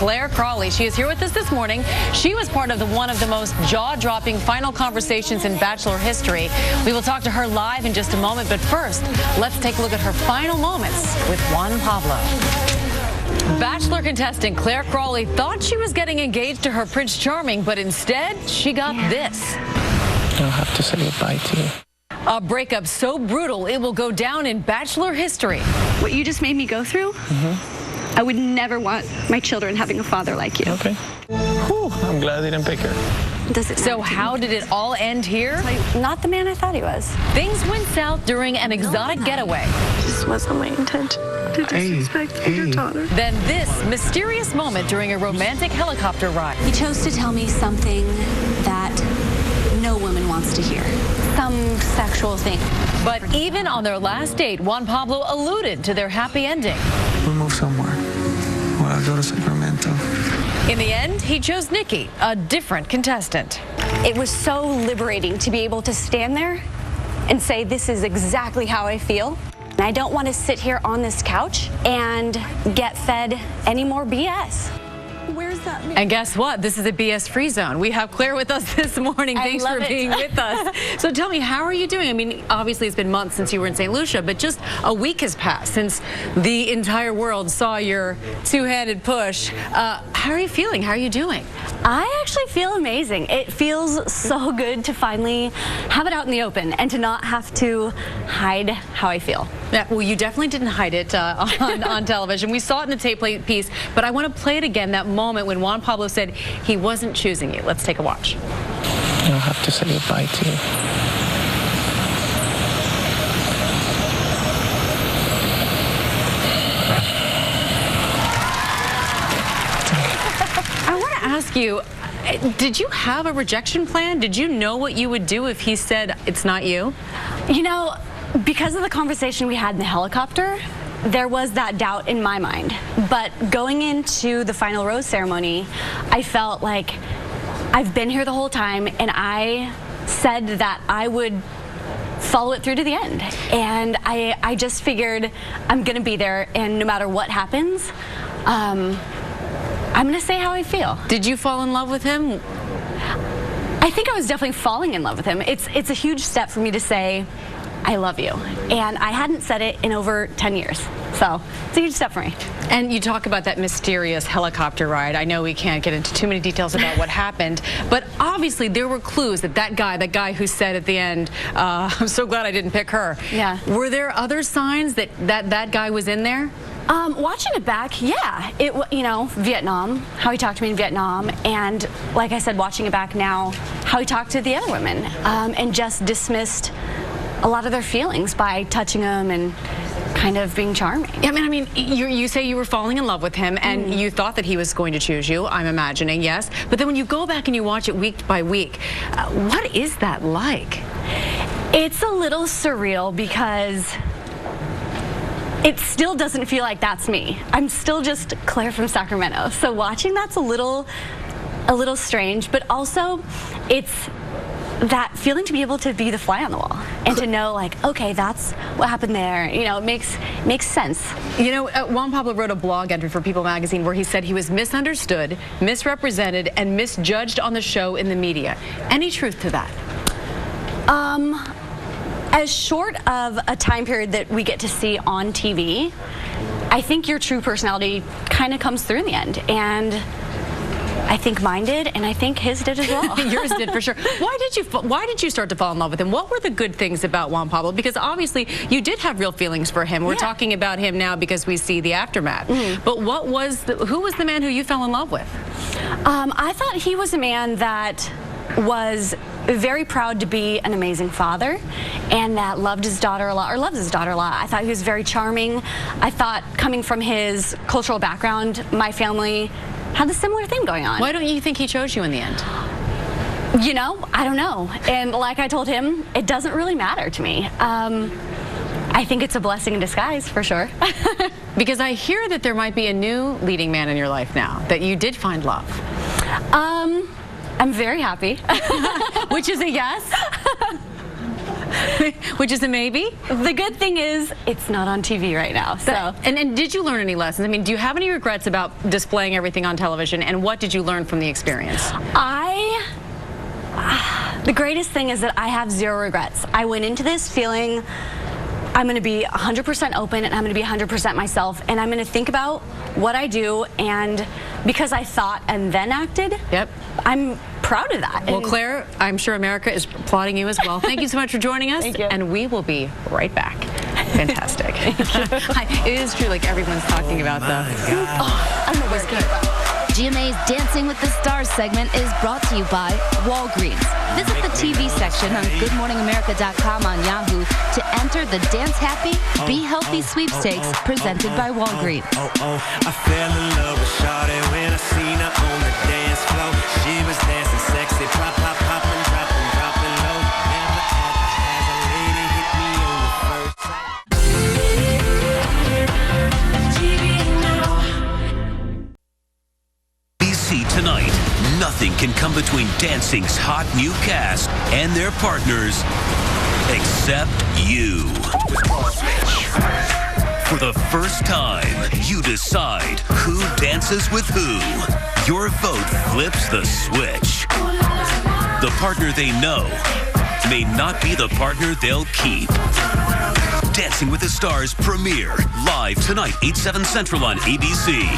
Clare Crawley. She is here with us this morning. She was part of one of the most jaw-dropping final conversations in Bachelor history. We will talk to her live in just a moment, but first, let's take a look at her final moments with Juan Pablo. Bachelor contestant Clare Crawley thought she was getting engaged to her Prince Charming, but instead, she got this. I'll have to say goodbye to you. A breakup so brutal, it will go down in Bachelor history. What you just made me go through, I would never want my children having a father like you. Okay. Whew, I'm glad they didn't pick her. So how did it all end here? Not the man I thought he was. Things went south during an exotic getaway. This wasn't my intention to disrespect your daughter. Then this mysterious moment during a romantic helicopter ride. He chose to tell me something that no woman wants to hear. Some sexual thing. But even on their last date, Juan Pablo alluded to their happy ending. We'll move somewhere. Or I'll go to Sacramento. In the end, he chose Nikki, a different contestant. It was so liberating to be able to stand there and say, this is exactly how I feel. And I don't want to sit here on this couch and get fed any more BS. Where's that man? And guess what? This is a BS-free zone. We have Claire with us this morning. Thanks for being with us. So tell me, how are you doing? I mean, obviously it's been months since you were in St. Lucia, but just a week has passed since the entire world saw your two-handed push. How are you feeling? How are you doing? I actually feel amazing. It feels so good to finally have it out in the open and to not have to hide how I feel. Yeah, well, you definitely didn't hide it on television. We saw it in the tape piece, but I want to play it again, that moment when Juan Pablo said he wasn't choosing you. Let's take a watch. I'll have to say goodbye to you. I want to ask you, did you have a rejection plan? Did you know what you would do if he said it's not you? You know, because of the conversation we had in the helicopter, there was that doubt in my mind. But going into the final rose ceremony, I felt like I've been here the whole time, and I said that I would follow it through to the end. And I just figured I'm going to be there, and no matter what happens, I'm going to say how I feel. Did you fall in love with him? I think I was definitely falling in love with him. It's a huge step for me to say, I love you. And I hadn't said it in over 10 years. So it's a huge step for me. And you talk about that mysterious helicopter ride. I know we can't get into too many details about what happened, but obviously there were clues that that guy who said at the end, I'm so glad I didn't pick her. Yeah. Were there other signs that guy was in there? Watching it back, yeah. You know, Vietnam, how he talked to me in Vietnam, and like I said, watching it back now, how he talked to the other women, and just dismissed a lot of their feelings by touching them and kind of being charming. I mean, you say you were falling in love with him, and you thought that he was going to choose you, I'm imagining, yes. But then when you go back and you watch it week by week, what is that like? It's a little surreal because it still doesn't feel like that's me. I'm still just Claire from Sacramento. So watching that's a little strange, but also it's that feeling to be able to be the fly on the wall and to know, like, okay, that's what happened there. You know, it makes sense. You know, Juan Pablo wrote a blog entry for People magazine where he said he was misunderstood, misrepresented, and misjudged on the show in the media. Any truth to that? As short of a time period that we get to see on TV, I think your true personality kind of comes through in the end. And I think mine did, and I think his did as well. Yours did for sure. Why did you start to fall in love with him? What were the good things about Juan Pablo? Because obviously you did have real feelings for him. We're talking about him now because we see the aftermath. But who was the man who you fell in love with? I thought he was a man that was very proud to be an amazing father and that loved his daughter a lot, or loves his daughter a lot. I thought he was very charming. I thought, coming from his cultural background, my family had a similar thing going on. Why don't you think he chose you in the end? You know, I don't know. And like I told him, it doesn't really matter to me. I think it's a blessing in disguise, for sure. Because I hear that there might be a new leading man in your life now, that you did find love. I'm very happy. Which is a yes? Which is a maybe. The good thing is it's not on TV right now. So. And did you learn any lessons? I mean, do you have any regrets about displaying everything on television? And what did you learn from the experience? The greatest thing is that I have zero regrets. I went into this feeling I'm going to be 100% open and I'm going to be 100% myself, and I'm going to think about what I do, and because I thought and then acted, yep, I'm proud of that. Well, Claire, I'm sure America is applauding you as well. Thank you so much for joining us. Thank you. And we will be right back. Fantastic. It is true, like everyone's talking about the... Oh, I'm always good. GMA's Dancing with the Stars segment is brought to you by Walgreens. Visit the TV section on GoodMorningAmerica.com on Yahoo to enter the Dance Happy, Be Healthy sweepstakes presented by Walgreens. I fell in love with Shawty when I seen her on the dance floor. She was dancing sexy, pop, pop, poppin', droppin', droppin' low. Never ever has a lady hit me on the first time. Tonight, nothing can come between Dancing's hot new cast and their partners except you. For the first time, you decide who dances with who. Your vote flips the switch. The partner they know may not be the partner they'll keep. Dancing with the Stars premiere live tonight, 8/7 Central on ABC.